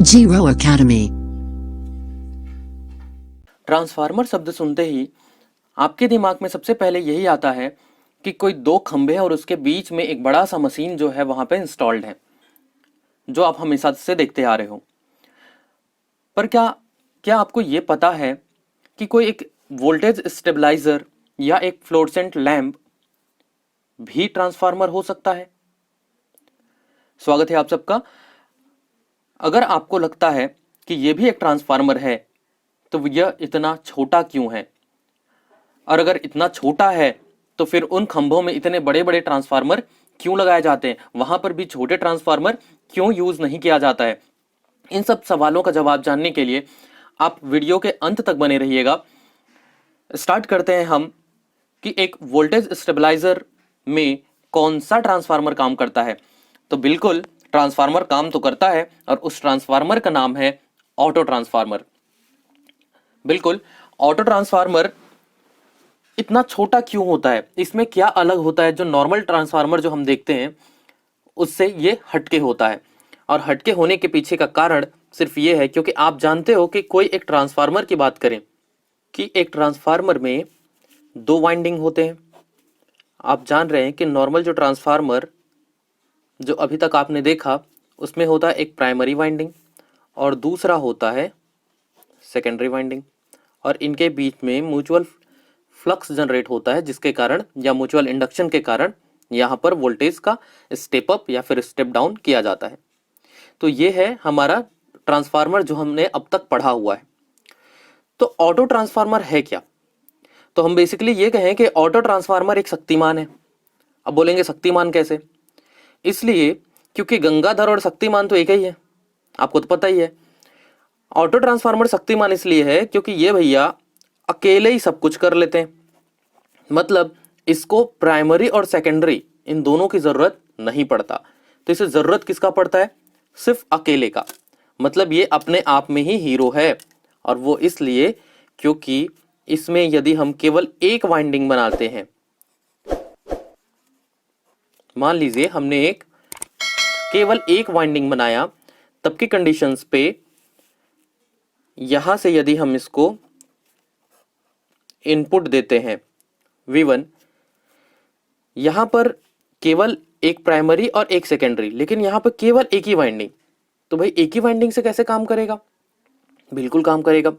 Zero Academy. Transformer शब्द सुनते ही आपके दिमाग में सबसे पहले यही आता है कि कोई दो खंभे हैं और उसके बीच में एक बड़ा सा मशीन जो है वहां पे इंस्टॉल्ड है, जो आप हमेशा से देखते आ रहे हो। पर क्या क्या आपको ये पता है कि कोई एक वोल्टेज स्टेबलाइजर या एक फ्लोरेसेंट लैंप भी ट्रांसफार्मर हो सकता है? स्वागत है आप सबका। अगर आपको लगता है कि यह भी एक ट्रांसफार्मर है तो यह इतना छोटा क्यों है, और अगर इतना छोटा है तो फिर उन खंभों में इतने बड़े बड़े ट्रांसफार्मर क्यों लगाए जाते हैं, वहां पर भी छोटे ट्रांसफार्मर क्यों यूज नहीं किया जाता है? इन सब सवालों का जवाब जानने के लिए आप वीडियो के अंत तक बने रहिएगा। स्टार्ट करते हैं हम कि एक वोल्टेज स्टेबलाइजर में कौन सा ट्रांसफार्मर काम करता है। तो बिल्कुल ट्रांसफार्मर काम तो करता है, और उस ट्रांसफार्मर का नाम है ऑटो ट्रांसफार्मर। बिल्कुल, ऑटो ट्रांसफार्मर इतना छोटा क्यों होता है, इसमें क्या अलग होता है जो नॉर्मल ट्रांसफार्मर जो हम देखते हैं उससे ये हटके होता है? और हटके होने के पीछे का कारण सिर्फ ये है क्योंकि आप जानते हो कि कोई एक ट्रांसफार्मर की बात करें कि एक ट्रांसफार्मर में दो वाइंडिंग होते हैं। आप जान रहे हैं कि नॉर्मल जो ट्रांसफार्मर जो अभी तक आपने देखा उसमें होता है एक प्राइमरी वाइंडिंग और दूसरा होता है सेकेंडरी वाइंडिंग, और इनके बीच में म्यूचुअल फ्लक्स जनरेट होता है, जिसके कारण या म्यूचुअल इंडक्शन के कारण यहाँ पर वोल्टेज का स्टेप अप या फिर स्टेप डाउन किया जाता है। तो ये है हमारा ट्रांसफार्मर जो हमने अब तक पढ़ा हुआ है। तो ऑटो ट्रांसफार्मर है क्या? तो हम बेसिकली ये कहें कि ऑटो ट्रांसफार्मर एक शक्तिमान है। अब बोलेंगे शक्तिमान कैसे? इसलिए क्योंकि गंगाधर और शक्तिमान तो एक ही है, आपको तो पता ही है। ऑटो ट्रांसफार्मर शक्तिमान इसलिए है क्योंकि ये भैया अकेले ही सब कुछ कर लेते हैं। मतलब इसको प्राइमरी और सेकेंडरी इन दोनों की जरूरत नहीं पड़ता। तो इसे जरूरत किसका पड़ता है? सिर्फ अकेले का। मतलब ये अपने आप में ही हीरो है, और वो इसलिए क्योंकि इसमें यदि हम केवल एक वाइंडिंग बनाते हैं, मान लीजिए हमने केवल एक वाइंडिंग बनाया, तब की कंडीशंस पे यहां से यदि हम इसको इनपुट देते हैं V1, यहां पर केवल एक प्राइमरी और एक सेकेंडरी, लेकिन यहां पर केवल एक ही वाइंडिंग। तो भाई एक ही वाइंडिंग से कैसे काम करेगा? बिल्कुल काम करेगा।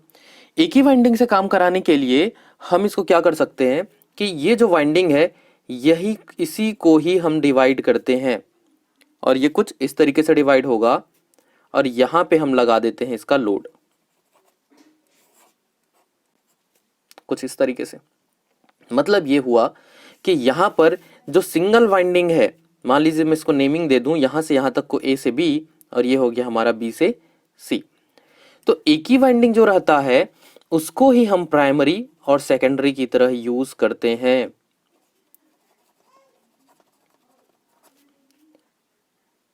एक ही वाइंडिंग से काम कराने के लिए हम इसको क्या कर सकते हैं कि ये जो वाइंडिंग है यही इसी को ही हम डिवाइड करते हैं, और ये कुछ इस तरीके से डिवाइड होगा, और यहां पे हम लगा देते हैं इसका लोड कुछ इस तरीके से। मतलब ये हुआ कि यहां पर जो सिंगल वाइंडिंग है, मान लीजिए मैं इसको नेमिंग दे दूं, यहां से यहां तक को A से B, और ये हो गया हमारा B से C। तो एक ही वाइंडिंग जो रहता है उसको ही हम प्राइमरी और सेकेंडरी की तरह यूज करते हैं।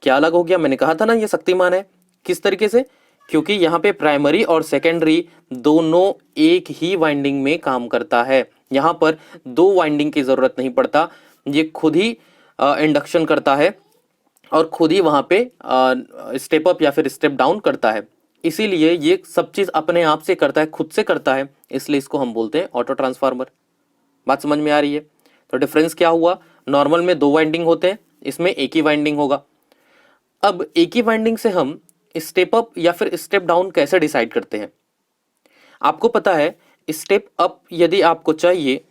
क्या अलग हो गया? मैंने कहा था ना ये शक्तिमान है। किस तरीके से? क्योंकि यहाँ पे प्राइमरी और सेकेंडरी दोनों एक ही वाइंडिंग में काम करता है। यहाँ पर दो वाइंडिंग की जरूरत नहीं पड़ता, ये खुद ही इंडक्शन करता है और खुद ही वहां पे स्टेप अप या फिर स्टेप डाउन करता है। इसीलिए ये सब चीज अपने आप से करता है, खुद से करता है, इसलिए इसको हम बोलते हैं ऑटो ट्रांसफार्मर। बात समझ में आ रही है? तो डिफरेंस क्या हुआ? नॉर्मल में दो वाइंडिंग होते हैं, इसमें एक ही वाइंडिंग होगा। अब एक ही वाइंडिंग से हम स्टेप अप या फिर स्टेप डाउन कैसे डिसाइड करते हैं? आपको पता है स्टेप अप यदि आपको चाहिए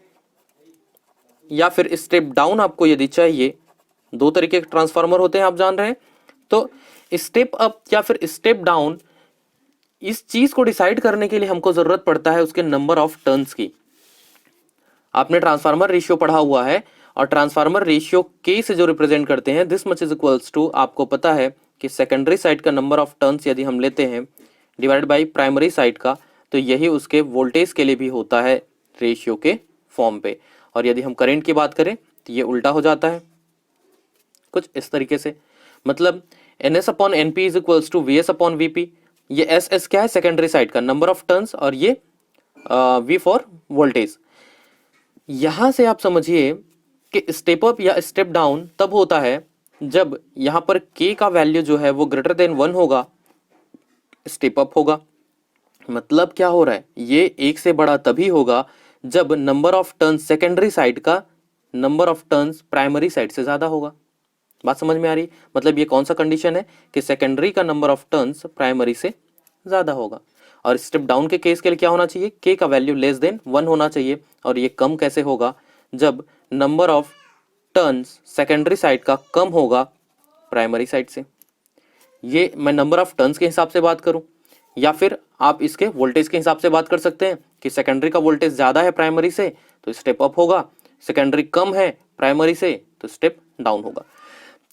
या फिर स्टेप डाउन आपको यदि चाहिए, दो तरीके के ट्रांसफार्मर होते हैं, आप जान रहे हैं। तो स्टेप अप या फिर स्टेप डाउन, इस चीज को डिसाइड करने के लिए हमको जरूरत पड़ता है उसके नंबर ऑफ टर्न्स की। आपने ट्रांसफार्मर रेशियो पढ़ा हुआ है, और ट्रांसफार्मर रेशियो के से जो रिप्रेजेंट करते हैं this much is equals to, आपको पता है कि सेकेंडरी साइड का नंबर ऑफ टर्न्स यदि हम लेते हैं डिवाइड बाय प्राइमरी साइड का, तो यही उसके वोल्टेज के लिए भी होता है रेशियो के फॉर्म पे। और यदि हम करंट की बात करें तो ये उल्टा हो जाता है कुछ इस तरीके से। मतलब NS upon NP is equals to VS upon VP। ये SS क्या है? सेकेंडरी साइड का नंबर ऑफ टर्न्स, और ये V फॉर वोल्टेज। यहां से आप समझिए कि स्टेप अप या स्टेप डाउन तब होता है जब यहां पर K का वैल्यू जो है वो ग्रेटर देन 1 होगा, स्टेप अप होगा। मतलब क्या हो रहा है, ये एक से बड़ा तभी होगा जब number of turns secondary side का number of turns primary side से ज्यादा होगा। बात समझ में आ रही? मतलब ये कौन सा कंडीशन है कि सेकेंडरी का नंबर ऑफ टर्न्स प्राइमरी से ज्यादा होगा। और स्टेप डाउन के केस के लिए क्या होना चाहिए, के का वैल्यू लेस देन 1 होना चाहिए। और ये कम कैसे होगा, जब number of turns secondary side का कम होगा प्राइमरी साइड से। ये मैं नंबर ऑफ टर्न्स के हिसाब से बात करूं, या फिर आप इसके वोल्टेज के हिसाब से बात कर सकते हैं कि सेकेंडरी का वोल्टेज ज्यादा है प्राइमरी से तो स्टेप अप होगा, सेकेंडरी कम है प्राइमरी से तो स्टेप डाउन होगा।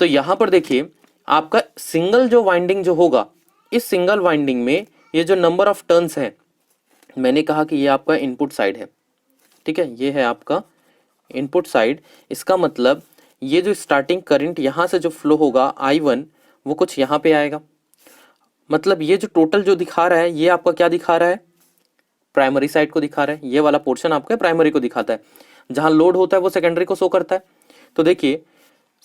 तो यहां पर देखिए आपका सिंगल जो वाइंडिंग जो होगा, इस सिंगल वाइंडिंग में ये जो नंबर ऑफ टर्न्स है, मैंने कहा कि ये आपका इनपुट साइड है, ठीक है, ये है आपका इनपुट साइड। इसका मतलब ये जो स्टार्टिंग करंट यहां से जो फ्लो होगा I1 वो कुछ यहां पे आएगा। मतलब ये जो टोटल जो दिखा रहा है ये आपका क्या दिखा रहा है, प्राइमरी साइड को दिखा रहा है। ये वाला पोर्शन आपका प्राइमरी को दिखाता है, जहां लोड होता है वो सेकेंडरी को शो करता है। तो देखिए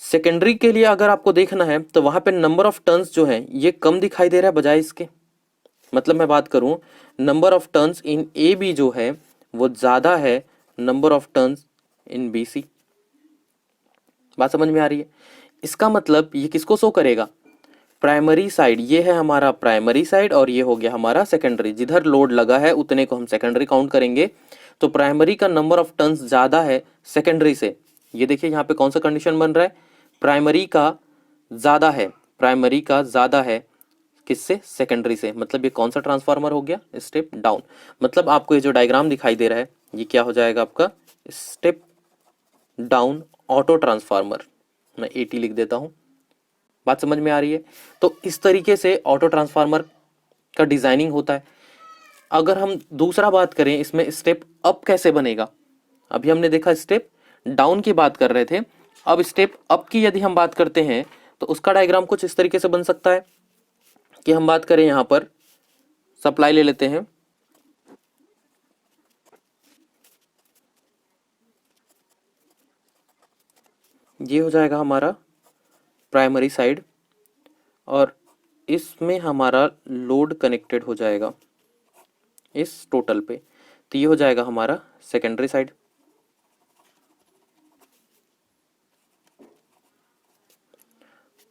सेकेंडरी के लिए अगर आपको देखना है तो वहां पे नंबर ऑफ टर्न्स जो है ये कम दिखाई दे रहा है बजाय इसके। मतलब मैं बात करूं number of turns in A B जो है वो ज्यादा है number of turns in B C. बात समझ में आ रही है? इसका मतलब ये किसको शो करेगा, प्राइमरी साइड, ये है हमारा प्राइमरी साइड और ये हो गया हमारा सेकेंडरी। जिधर लोड लगा है उतने को हम सेकेंडरी काउंट करेंगे। तो प्राइमरी का नंबर ऑफ टर्न्स ज्यादा है सेकेंडरी से। ये देखिए यहाँ पे कौन सा कंडीशन बन रहा है, प्राइमरी का ज्यादा है, प्राइमरी का ज्यादा है किससे, सेकेंडरी से। मतलब ये कौन सा ट्रांसफार्मर हो गया, स्टेप डाउन। मतलब आपको ये जो डायग्राम दिखाई दे रहा है ये क्या हो जाएगा आपका, स्टेप डाउन ऑटो ट्रांसफार्मर। मैं AT लिख देता हूं। बात समझ में आ रही है? तो इस तरीके से ऑटो ट्रांसफार्मर का डिजाइनिंग होता है। अगर हम दूसरा बात करें इसमें स्टेप अप कैसे बनेगा, अभी हमने देखा स्टेप डाउन की बात कर रहे थे, अब स्टेप अप की यदि हम बात करते हैं तो उसका डायग्राम कुछ इस तरीके से बन सकता है कि हम बात करें यहां पर सप्लाई ले लेते हैं, ये हो जाएगा हमारा प्राइमरी साइड और इसमें हमारा लोड कनेक्टेड हो जाएगा इस टोटल पे, तो ये हो जाएगा हमारा सेकेंडरी साइड।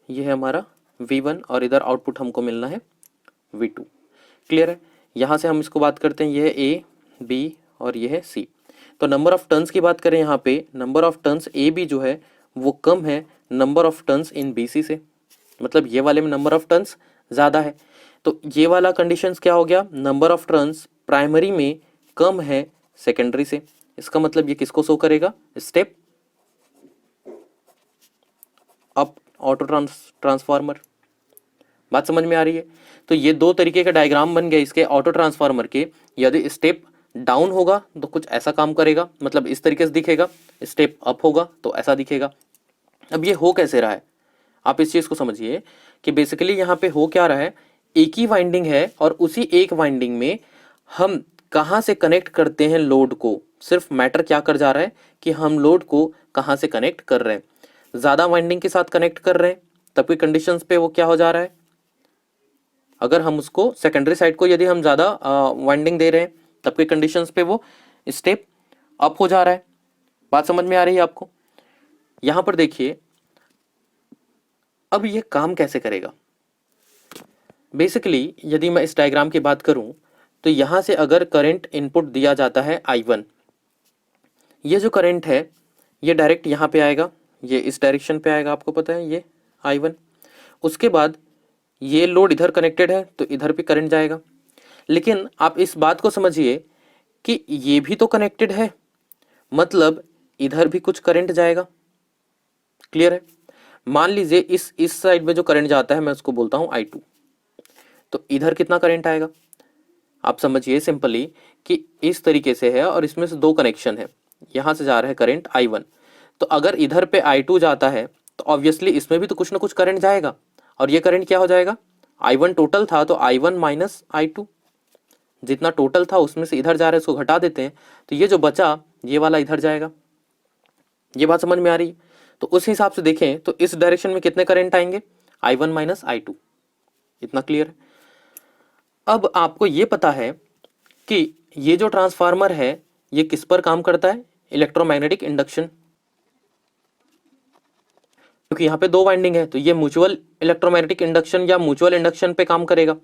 ये है हमारा V1 और इधर आउटपुट हमको मिलना है V2। क्लियर है? यहां से हम इसको बात करते हैं, ये है A B और ये है C। तो नंबर ऑफ टर्न्स की बात करें यहाँ पे, नंबर ऑफ टर्न्स AB जो है वो कम है number of turns in BC से। मतलब ये वाले में नंबर ऑफ टर्न्स ज्यादा है। तो ये वाला कंडीशंस क्या हो गया, नंबर ऑफ टर्न्स प्राइमरी में कम है सेकेंडरी से। इसका मतलब ये किसको शो करेगा, स्टेप अप ऑटो ट्रांसफार्मर। बात समझ में आ रही है? तो ये दो तरीके का डायग्राम बन गया इसके ऑटो ट्रांसफार्मर के। यदि स्टेप डाउन होगा तो कुछ ऐसा काम करेगा, मतलब इस तरीके से दिखेगा, स्टेप अप होगा तो ऐसा दिखेगा। अब ये हो कैसे रहा है, आप इस चीज को समझिए कि बेसिकली यहाँ पे हो क्या रहा है, एक ही वाइंडिंग है और उसी एक वाइंडिंग में हम कहाँ से कनेक्ट करते हैं लोड को, सिर्फ मैटर क्या कर जा रहा है कि हम लोड को कहाँ से कनेक्ट कर रहे हैं। ज्यादा वाइंडिंग के साथ कनेक्ट कर रहे हैं तब की कंडीशंस पे वो क्या हो जा रहा है, अगर हम उसको सेकेंडरी साइड को यदि हम ज्यादा वाइंडिंग दे रहे हैं तब के कंडीशंस पे वो स्टेप अप हो जा रहा है। बात समझ में आ रही है आपको? यहां पर देखिए अब ये काम कैसे करेगा। बेसिकली यदि मैं इस डायग्राम की बात करूं तो यहां से अगर करंट इनपुट दिया जाता है I1, ये जो करंट है ये डायरेक्ट यहां पे आएगा, ये इस डायरेक्शन पे आएगा, आपको पता है ये I1। उसके बाद ये लोड इधर कनेक्टेड है तो इधर भी करंट जाएगा। लेकिन आप इस बात को समझिए कि ये भी तो कनेक्टेड है, मतलब इधर भी कुछ करंट जाएगा। क्लियर है? मान लीजिए इस साइड में जो करंट जाता है मैं उसको बोलता हूं I2, तो इधर कितना करंट आएगा, आप समझिए सिंपली कि इस तरीके से है और इसमें से दो कनेक्शन है, यहां से जा रहा है करंट I1। तो अगर इधर पे I2 जाता है तो ऑब्वियसली इसमें भी तो कुछ ना कुछ करंट जाएगा, और ये करंट क्या हो जाएगा, I1 टोटल था तो I1 माइनस I2, जितना टोटल था उसमें से इधर जा रहा है उसको घटा देते हैं तो ये जो बचा ये वाला इधर जाएगा। ये बात समझ में आ रही है? तो उस हिसाब से देखें तो इस डायरेक्शन में कितने करंट आएंगे, I1 माइनस I2। इतना क्लियर है? अब आपको ये पता है कि ये जो ट्रांसफार्मर है ये किस पर काम करता है, इलेक्ट्रोमैग्नेटिक इंडक्शन, क्योंकि यहाँ पे दो वाइंडिंग है तो ये म्यूचुअल इलेक्ट्रोमैग्नेटिक इंडक्शन या म्यूचुअल इंडक्शन पे काम करेगा।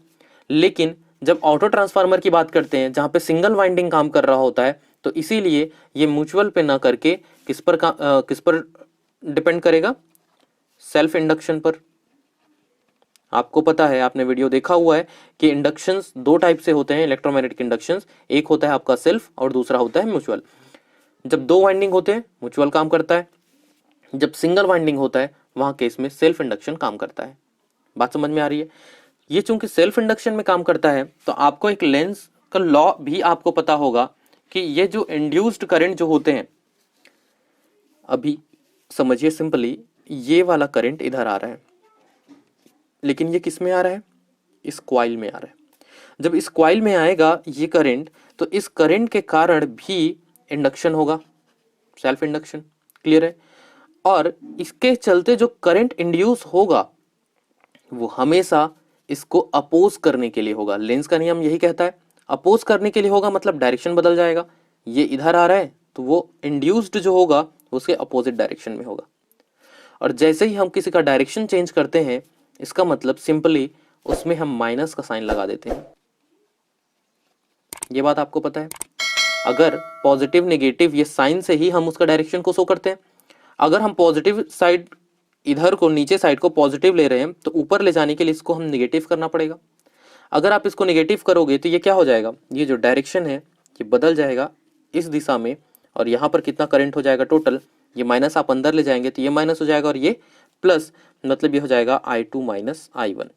लेकिन जब ऑटो ट्रांसफार्मर की बात करते हैं जहाँ पे सिंगल वाइंडिंग काम कर रहा होता है तो इसीलिए ये म्यूचुअल पे ना करके किस पर डिपेंड करेगा, सेल्फ इंडक्शन पर। आपको पता है, आपने वीडियो देखा हुआ है कि इंडक्शंस दो टाइप से होते हैं इलेक्ट्रोमैग्नेटिक इंडक्शंस, एक होता है आपका सेल्फ और दूसरा होता है म्यूचुअल। जब दो वाइंडिंग होते हैं म्यूचुअल काम करता है, जब सिंगल वाइंडिंग होता है वहां केस में सेल्फ इंडक्शन काम करता है। बात समझ में आ रही है? ये चूंकि सेल्फ इंडक्शन में काम करता है तो आपको एक लेंस का लॉ भी आपको पता होगा कि ये जो इंड्यूस्ड करंट जो होते हैं, अभी समझिए सिंपली, ये वाला करंट इधर आ रहा है लेकिन ये किस में आ रहा है, इस कॉइल में आ रहा है। जब इस कॉइल में आएगा ये करंट तो इस करंट के कारण भी इंडक्शन होगा, सेल्फ इंडक्शन। क्लियर है? और इसके चलते जो करंट इंड्यूस होगा वो हमेशा इसको अपोज करने के लिए होगा। लेंस का नियम यही कहता है, अपोज करने के लिए होगा मतलब डायरेक्शन बदल जाएगा। ये इधर आ रहा है तो वो इंड्यूस्ड जो होगा उसके अपोजिट डायरेक्शन में होगा। और जैसे ही हम किसी का डायरेक्शन चेंज करते हैं इसका मतलब सिंपली उसमें हम माइनस का साइन लगा देते हैं। ये बात आपको पता है? अगर पॉजिटिव नेगेटिव ये साइन से ही हम उसका डायरेक्शन को शो करते हैं। अगर हम पॉजिटिव साइड इधर को, नीचे साइड को पॉजिटिव ले रहे हैं तो ऊपर ले जाने के लिए इसको हम नेगेटिव करना पड़ेगा। अगर आप इसको नेगेटिव करोगे तो ये क्या हो जाएगा, ये जो डायरेक्शन है ये बदल जाएगा इस दिशा में। और यहाँ पर कितना करंट हो जाएगा टोटल, ये माइनस आप अंदर ले जाएंगे तो ये माइनस हो जाएगा और ये प्लस, मतलब ये हो जाएगा I2 माइनस I1।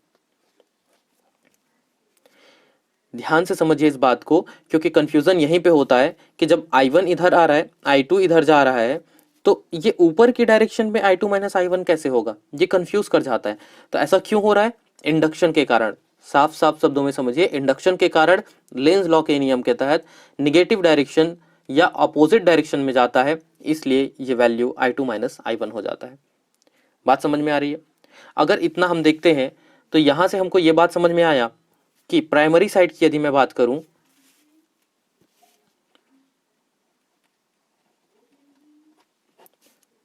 ध्यान से समझिए इस बात को, क्योंकि कंफ्यूजन यहीं पे होता है कि जब I1 इधर आ रहा है, I2 इधर जा रहा है, तो ये ऊपर की डायरेक्शन में I2 माइनस I1 कैसे होगा, ये कंफ्यूज कर जाता है। तो ऐसा क्यों हो रहा है? इंडक्शन के कारण। साफ साफ शब्दों में समझिए, इंडक्शन के कारण लेंज लॉ के नियम के तहत निगेटिव डायरेक्शन या अपोजिट डायरेक्शन में जाता है, इसलिए ये वैल्यू I2 माइनस I1 हो जाता है। बात समझ में आ रही है? अगर इतना हम देखते हैं तो यहां से हमको ये बात समझ में आया कि प्राइमरी साइड की यदि मैं बात करूं,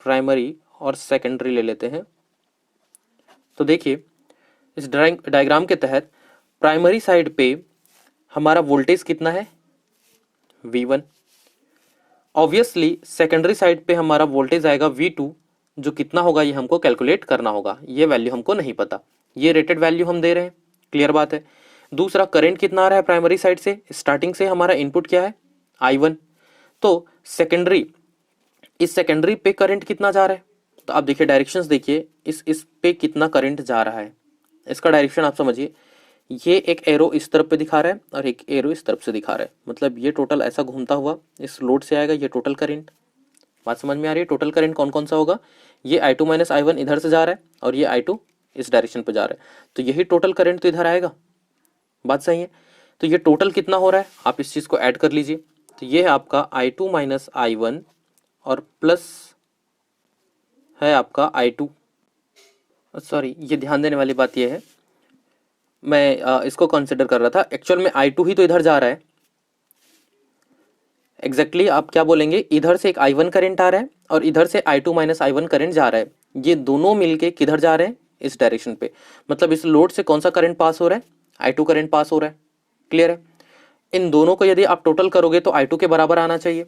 प्राइमरी और सेकेंडरी ले लेते हैं, तो देखिए इस डायग्राम के तहत प्राइमरी साइड पे हमारा वोल्टेज कितना है, V1। ऑब्वियसली सेकेंडरी साइड पे हमारा वोल्टेज आएगा V2, जो कितना होगा ये हमको कैलकुलेट करना होगा, ये वैल्यू हमको नहीं पता, ये रेटेड वैल्यू हम दे रहे हैं। क्लियर बात है? दूसरा, करंट कितना आ रहा है प्राइमरी साइड से, स्टार्टिंग से हमारा इनपुट क्या है, I1। तो सेकेंडरी, इस सेकेंडरी पे करंट कितना जा रहा है, तो आप देखिए डायरेक्शंस देखिए, इस पे कितना करंट जा रहा है, इसका डायरेक्शन आप समझिए। ये एक एरो इस तरफ पे दिखा रहा है और एक एरो इस तरफ से दिखा रहा है, मतलब ये टोटल ऐसा घूमता हुआ इस लोड से आएगा, ये टोटल करंट। बात समझ में आ रही है? टोटल करंट कौन कौन सा होगा, ये I2 माइनस I1 इधर से जा रहा है और ये I2 इस डायरेक्शन पे जा रहा है, तो यही टोटल करंट तो इधर आएगा। बात सही है? तो ये टोटल कितना हो रहा है, आप इस चीज को ऐड कर लीजिए, तो ये है आपका I2 माइनस I1 और प्लस है आपका I2। सॉरी, ये ध्यान देने वाली बात ये है, मैं इसको कंसिडर कर रहा था, एक्चुअल में I2 ही तो इधर जा रहा है। एग्जैक्टली आप क्या बोलेंगे, इधर से एक I1 करंट आ रहा है और इधर से I2 माइनस I1 करंट जा रहा है, ये दोनों मिलके किधर जा रहे हैं, इस डायरेक्शन पे। मतलब इस लोड से कौन सा करंट पास हो रहा है, I2 करंट पास हो रहा है। क्लियर है? इन दोनों को यदि आप टोटल करोगे तो I2 के बराबर आना चाहिए।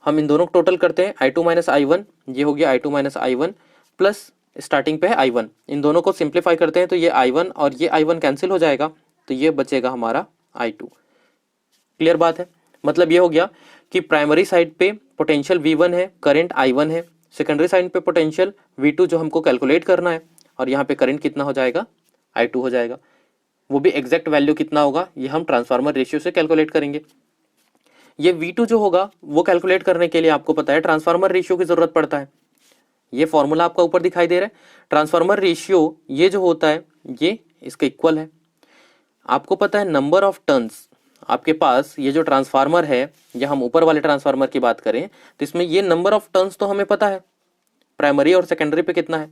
हम इन दोनों को टोटल करते हैं, I2 माइनस I1, ये हो गया I2 minus I1 plus starting पे है I1, इन दोनों को सिंप्लीफाई करते हैं तो ये I1 और ये I1 कैंसिल हो जाएगा, तो ये बचेगा हमारा I2। क्लियर बात है? मतलब ये हो गया कि प्राइमरी साइड पे पोटेंशियल V1 है, करंट I1 है, सेकेंडरी साइड पे पोटेंशियल V2 जो हमको कैलकुलेट करना है, और यहाँ पे करंट कितना हो जाएगा, I2 हो जाएगा। वो भी एग्जैक्ट वैल्यू कितना होगा ये हम ट्रांसफार्मर रेशियो से कैलकुलेट करेंगे। ये V2 जो होगा वो कैलकुलेट करने के लिए आपको पता है ट्रांसफार्मर रेशियो की जरूरत पड़ता है। ये फॉर्मूला आपका ऊपर दिखाई दे रहा है, ट्रांसफार्मर रेशियो ये जो होता है ये इसके इक्वल है। आपको पता है नंबर ऑफ टर्न्स, आपके पास ये जो ट्रांसफार्मर है, या हम ऊपर वाले ट्रांसफार्मर की बात करें तो इसमें ये नंबर ऑफ टर्न्स तो हमें पता है प्राइमरी और सेकेंडरी पे कितना है।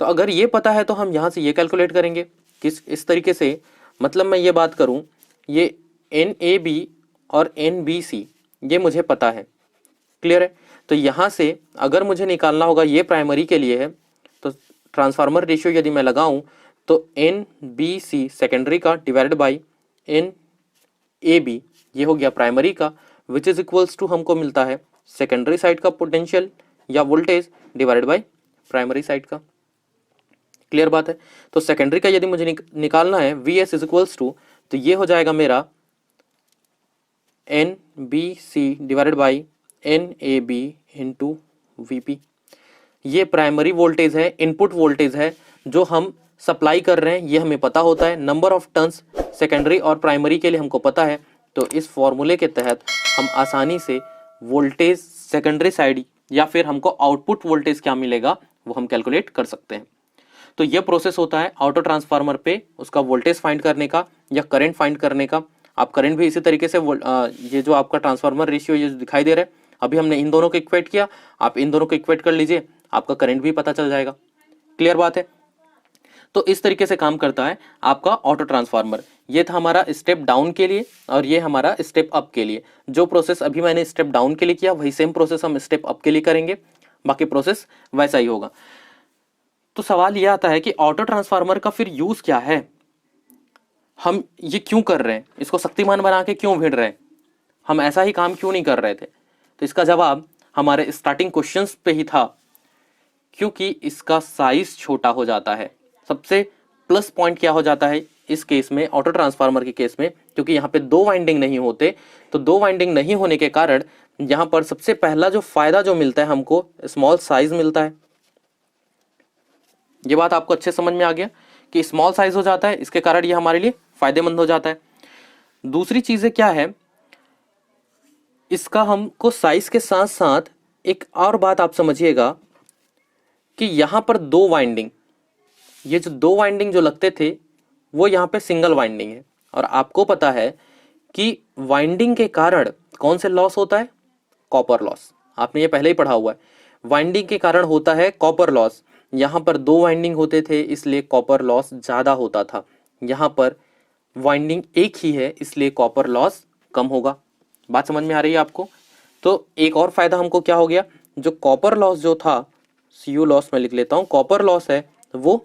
तो अगर ये पता है तो हम यहाँ से ये कैलकुलेट करेंगे किस इस तरीके से, मतलब मैं ये बात करूँ ये NAB और NBC ये मुझे पता है, क्लियर है। तो यहाँ से अगर मुझे निकालना होगा, ये प्राइमरी के लिए है, तो ट्रांसफार्मर रेशियो यदि मैं लगाऊं तो NBC सेकेंडरी का डिवाइडेड बाई NAB ये हो गया प्राइमरी का, विच इज इक्वल्स टू हमको मिलता है सेकेंडरी साइड का पोटेंशियल या voltage divided by primary side का। क्लियर बात है। तो सेकेंडरी का यदि मुझे निकालना है VS इज इक्वल्स टू, तो ये हो जाएगा मेरा NBC divided by NAB into VP। ये प्राइमरी वोल्टेज है, इनपुट वोल्टेज है जो हम सप्लाई कर रहे हैं, ये हमें पता होता है। नंबर ऑफ टर्न्स सेकेंडरी और प्राइमरी के लिए हमको पता है, तो इस फॉर्मूले के तहत हम आसानी से वोल्टेज सेकेंडरी साइड या फिर हमको आउटपुट वोल्टेज क्या मिलेगा वो हम कैलकुलेट कर सकते हैं। तो ये प्रोसेस होता है ऑटो ट्रांसफार्मर पे उसका वोल्टेज फाइंड करने का या करंट फाइंड करने का। आप करंट भी इसी तरीके से ये जो आपका ट्रांसफार्मर रेशियो ये दिखाई दे रहा है, अभी हमने इन दोनों को इक्वेट किया, आप इन दोनों को इक्वेट कर लीजिए, आपका करंट भी पता चल जाएगा। क्लियर बात है। तो इस तरीके से काम करता है आपका ऑटो ट्रांसफार्मर। ये था हमारा स्टेप डाउन के लिए और ये हमारा स्टेप अप के लिए। जो प्रोसेस अभी मैंने स्टेप डाउन के लिए किया वही सेम प्रोसेस हम स्टेप अप के लिए करेंगे, बाकी प्रोसेस वैसा ही होगा। तो सवाल यह आता है कि ऑटो ट्रांसफार्मर का फिर यूज क्या है, हम ये क्यों कर रहे हैं, इसको शक्तिमान बना के क्यों भिड़ रहे हैं, हम ऐसा ही काम क्यों नहीं कर रहे थे। तो इसका जवाब हमारे स्टार्टिंग क्वेश्चंस पे ही था, क्योंकि इसका साइज छोटा हो जाता है। सबसे प्लस पॉइंट क्या हो जाता है इस केस में, ऑटो ट्रांसफार्मर के केस में, क्योंकि यहाँ पे दो वाइंडिंग नहीं होते, तो दो वाइंडिंग नहीं होने के कारण यहाँ पर सबसे पहला जो फायदा जो मिलता है हमको स्मॉल साइज मिलता है। ये बात आपको अच्छे समझ में आ गया कि स्मॉल साइज हो जाता है, इसके कारण ये हमारे लिए फायदेमंद हो जाता है। दूसरी चीजें क्या है, इसका हमको साइज के साथ साथ एक और बात आप समझिएगा कि यहां पर दो वाइंडिंग, ये जो दो वाइंडिंग जो लगते थे वो यहाँ पे सिंगल वाइंडिंग है। और आपको पता है कि वाइंडिंग के कारण कौन से लॉस होता है, कॉपर लॉस। आपने ये पहले ही पढ़ा हुआ है, वाइंडिंग के कारण होता है कॉपर लॉस। यहाँ पर दो वाइंडिंग होते थे इसलिए कॉपर लॉस ज्यादा होता था, यहाँ पर वाइंडिंग एक ही है इसलिए कॉपर लॉस कम होगा। बात समझ में आ रही है आपको। तो एक और फायदा हमको क्या हो गया, जो कॉपर लॉस जो था, CU लॉस में लिख लेता हूँ, कॉपर लॉस है वो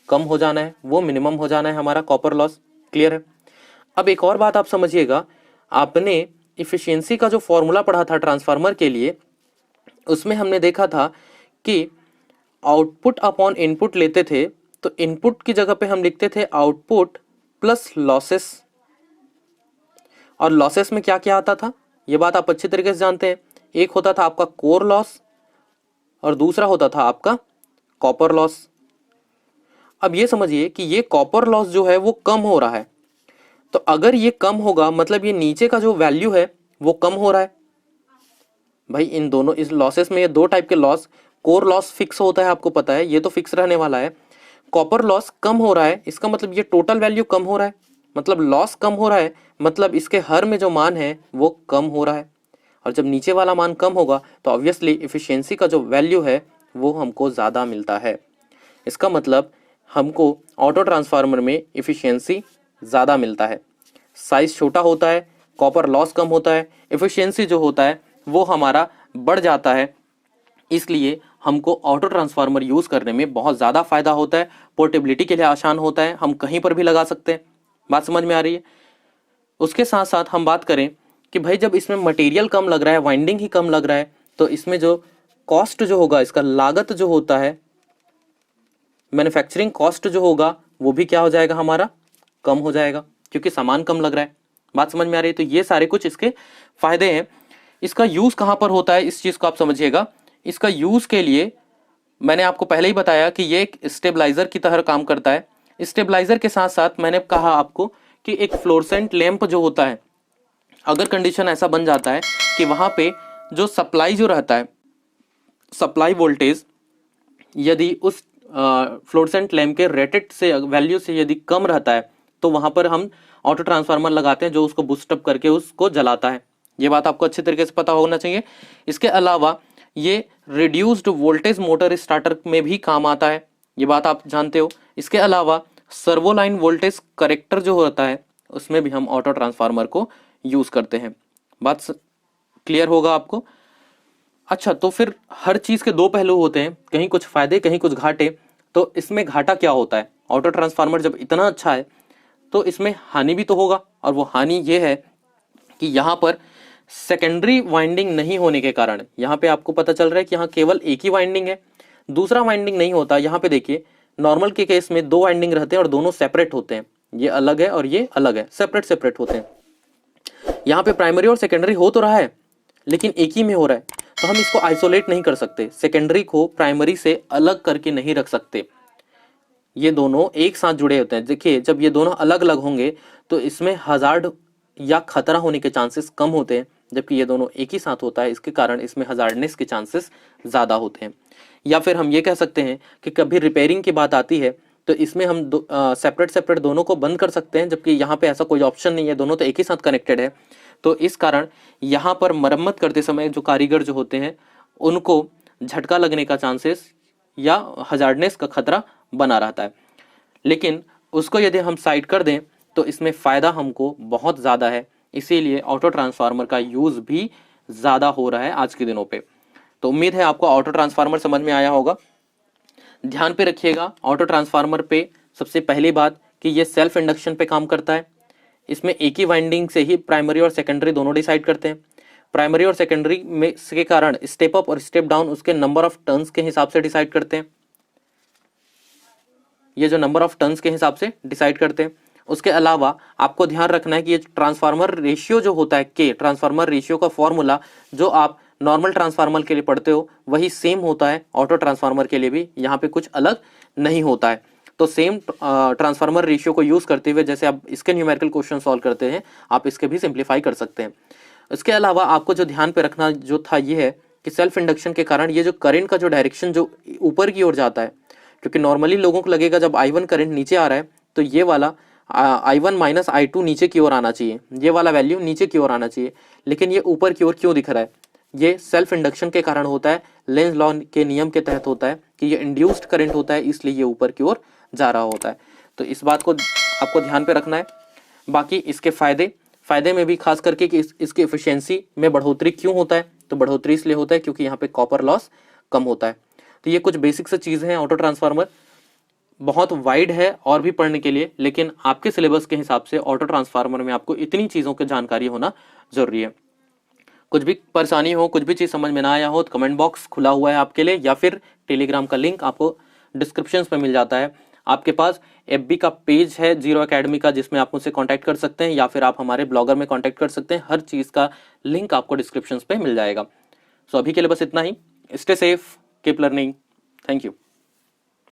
कम हो जाना है, वो मिनिमम हो जाना है हमारा कॉपर लॉस। क्लियर है। अब एक और बात आप समझिएगा, आपने इफिशियंसी का जो फॉर्मूला पढ़ा था ट्रांसफार्मर के लिए, उसमें हमने देखा था कि आउटपुट अपॉन इनपुट लेते थे, तो इनपुट की जगह पे हम लिखते थे आउटपुट प्लस लॉसेस। और लॉसेस में क्या क्या आता था, ये बात आप अच्छी तरीके से जानते हैं। एक होता था आपका कोर लॉस और दूसरा होता था आपका कॉपर लॉस। अब ये समझिए कि ये कॉपर लॉस जो है वो कम हो रहा है, तो अगर ये कम होगा मतलब ये नीचे का जो वैल्यू है वो कम हो रहा है। भाई इन दोनों इस लॉसेस में ये दो टाइप के लॉस, कोर लॉस फिक्स होता है आपको पता है, ये तो फिक्स रहने वाला है। कॉपर लॉस कम हो रहा है, इसका मतलब ये टोटल वैल्यू कम हो रहा है, मतलब लॉस कम हो रहा है, मतलब इसके हर में जो मान है वो कम हो रहा है। और जब नीचे वाला मान कम होगा तो ऑब्वियसली इफिशियंसी का जो वैल्यू है वो हमको ज़्यादा मिलता है। इसका मतलब हमको ऑटो ट्रांसफार्मर में इफिशियंसी ज़्यादा मिलता है, साइज छोटा होता है, कॉपर लॉस कम होता है, इफिशियंसी जो होता है वो हमारा बढ़ जाता है। इसलिए हमको ऑटो ट्रांसफार्मर यूज़ करने में बहुत ज़्यादा फायदा होता है, पोर्टेबिलिटी के लिए आसान होता है, हम कहीं पर भी लगा सकते हैं। बात समझ में आ रही है। उसके साथ साथ हम बात करें कि भाई जब इसमें मटेरियल कम लग रहा है, वाइंडिंग ही कम लग रहा है, तो इसमें जो कॉस्ट जो होगा, इसका लागत जो होता है, मैन्युफैक्चरिंग कॉस्ट जो होगा वो भी क्या हो जाएगा, हमारा कम हो जाएगा, क्योंकि सामान कम लग रहा है। बात समझ में आ रही है। तो ये सारे कुछ इसके फायदे हैं। इसका यूज कहाँ पर होता है इस चीज को आप समझिएगा। इसका यूज के लिए मैंने आपको पहले ही बताया कि ये एक स्टेबलाइजर की तरह काम करता है। स्टेबलाइजर के साथ साथ मैंने कहा आपको कि एक फ्लोरेसेंट लैंप जो होता है, अगर कंडीशन ऐसा बन जाता है कि वहां पे जो सप्लाई जो रहता है, सप्लाई वोल्टेज यदि उस फ्लोरेसेंट लैंप के रेटेड से वैल्यू से यदि कम रहता है, तो वहां पर हम ऑटो ट्रांसफार्मर लगाते हैं जो उसको बूस्टअप करके उसको जलाता है। ये बात आपको अच्छे तरीके से पता होना चाहिए। इसके अलावा ये रिड्यूस्ड वोल्टेज मोटर स्टार्टर में भी काम आता है, ये बात आप जानते हो। इसके अलावा सर्वो लाइन वोल्टेज करेक्टर जो होता है उसमें भी हम ऑटो ट्रांसफार्मर को यूज़ करते हैं। बात क्लियर होगा आपको? अच्छा, तो फिर हर चीज़ के दो पहलू होते हैं, कहीं कुछ फायदे कहीं कुछ घाटे। तो इसमें घाटा क्या होता है? ऑटो ट्रांसफार्मर जब इतना अच्छा है तो इसमें हानि भी तो होगा, और वो हानि ये है कि यहाँ पर सेकेंडरी वाइंडिंग नहीं होने के कारण, यहाँ पे आपको पता चल रहा है कि यहाँ केवल एक ही वाइंडिंग है, दूसरा वाइंडिंग नहीं होता। यहाँ पे देखिए, नॉर्मल के केस में दो वाइंडिंग रहते हैं और दोनों सेपरेट होते हैं, ये अलग है और ये अलग है, सेपरेट सेपरेट होते हैं। यहाँ पे प्राइमरी और सेकेंडरी हो तो रहा है लेकिन एक ही में हो रहा है, तो हम इसको आइसोलेट नहीं कर सकते, सेकेंडरी को प्राइमरी से अलग करके नहीं रख सकते। ये दोनों एक साथ जुड़े होते हैं। देखिए, जब ये दोनों अलग अलग होंगे तो इसमें हजार्ड या खतरा होने के चांसेस कम होते हैं, जबकि ये दोनों एक ही साथ होता है, इसके कारण इसमें हजार्डनेस के चांसेस ज़्यादा होते हैं। या फिर हम ये कह सकते हैं कि कभी रिपेयरिंग की बात आती है तो इसमें हम सेपरेट सेपरेट दोनों को बंद कर सकते हैं, जबकि यहाँ पे ऐसा कोई ऑप्शन नहीं है, दोनों तो एक ही साथ कनेक्टेड है। तो इस कारण यहाँ पर मरम्मत करते समय जो कारीगर जो होते हैं उनको झटका लगने का चांसेस या हजार्डनेस का खतरा बना रहता है। लेकिन उसको यदि हम साइड कर दें तो इसमें फ़ायदा हमको बहुत ज़्यादा है, इसीलिए ऑटो ट्रांसफार्मर का यूज़ भी ज़्यादा हो रहा है आज के दिनों पे। तो उम्मीद है आपको ऑटो ट्रांसफार्मर समझ में आया होगा। ध्यान पे रखिएगा, ऑटो ट्रांसफार्मर पे सबसे पहली बात कि ये सेल्फ इंडक्शन पे काम करता है। इसमें एक ही वाइंडिंग से ही प्राइमरी और सेकेंडरी दोनों डिसाइड करते हैं। प्राइमरी और सेकेंडरी में के कारण स्टेप अप और स्टेप डाउन उसके नंबर ऑफ टर्न्स के हिसाब से डिसाइड करते हैं। ये जो नंबर ऑफ टर्न्स के हिसाब से डिसाइड करते हैं। उसके अलावा आपको ध्यान रखना है कि ये ट्रांसफार्मर रेशियो जो होता है, के ट्रांसफार्मर रेशियो का फॉर्मूला जो आप नॉर्मल ट्रांसफार्मर के लिए पढ़ते हो वही सेम होता है ऑटो ट्रांसफार्मर के लिए भी, यहाँ पे कुछ अलग नहीं होता है। तो सेम ट्रांसफार्मर रेशियो को यूज करते हुए जैसे आप इसके न्यूमेरिकल क्वेश्चन सॉल्व करते हैं, आप इसके भी सिंप्लीफाई कर सकते हैं। इसके अलावा आपको जो ध्यान पे रखना जो था ये है कि सेल्फ इंडक्शन के कारण ये जो करंट का जो डायरेक्शन जो ऊपर की ओर जाता है, क्योंकि नॉर्मली लोगों को लगेगा जब I1 करंट नीचे आ रहा है तो ये वाला I1 माइनस I2 नीचे की ओर आना चाहिए, ये वाला वैल्यू नीचे की ओर आना चाहिए, लेकिन ये ऊपर की ओर क्यों दिख रहा है? ये सेल्फ इंडक्शन के कारण होता है, लेंज लॉ के नियम के तहत होता है कि ये इंड्यूस्ड करंट होता है, इसलिए ये ऊपर की ओर जा रहा होता है। तो इस बात को आपको ध्यान पे रखना है। बाकी इसके फायदे में भी खास करके कि इसकी एफिशिएंसी में बढ़ोतरी क्यों होता है, तो बढ़ोतरी इसलिए होता है क्योंकि यहाँ पे कॉपर लॉस कम होता है। तो ये कुछ बेसिक से चीज़ें हैं। ऑटो ट्रांसफार्मर बहुत वाइड है और भी पढ़ने के लिए, लेकिन आपके सिलेबस के हिसाब से ऑटो ट्रांसफार्मर में आपको इतनी चीज़ों की जानकारी होना जरूरी है। कुछ भी परेशानी हो, कुछ भी चीज़ समझ में ना आया हो तो कमेंट बॉक्स खुला हुआ है आपके लिए, या फिर टेलीग्राम का लिंक आपको डिस्क्रिप्शन में मिल जाता है। आपके पास FB का पेज है जीरो एकेडमी का, जिसमें आप मुझसे कांटेक्ट कर सकते हैं, या फिर आप हमारे ब्लॉगर में कांटेक्ट कर सकते हैं। हर चीज़ का लिंक आपको डिस्क्रिप्शन पे मिल जाएगा। सो अभी के लिए बस इतना ही। Stay safe, keep learning. Thank you.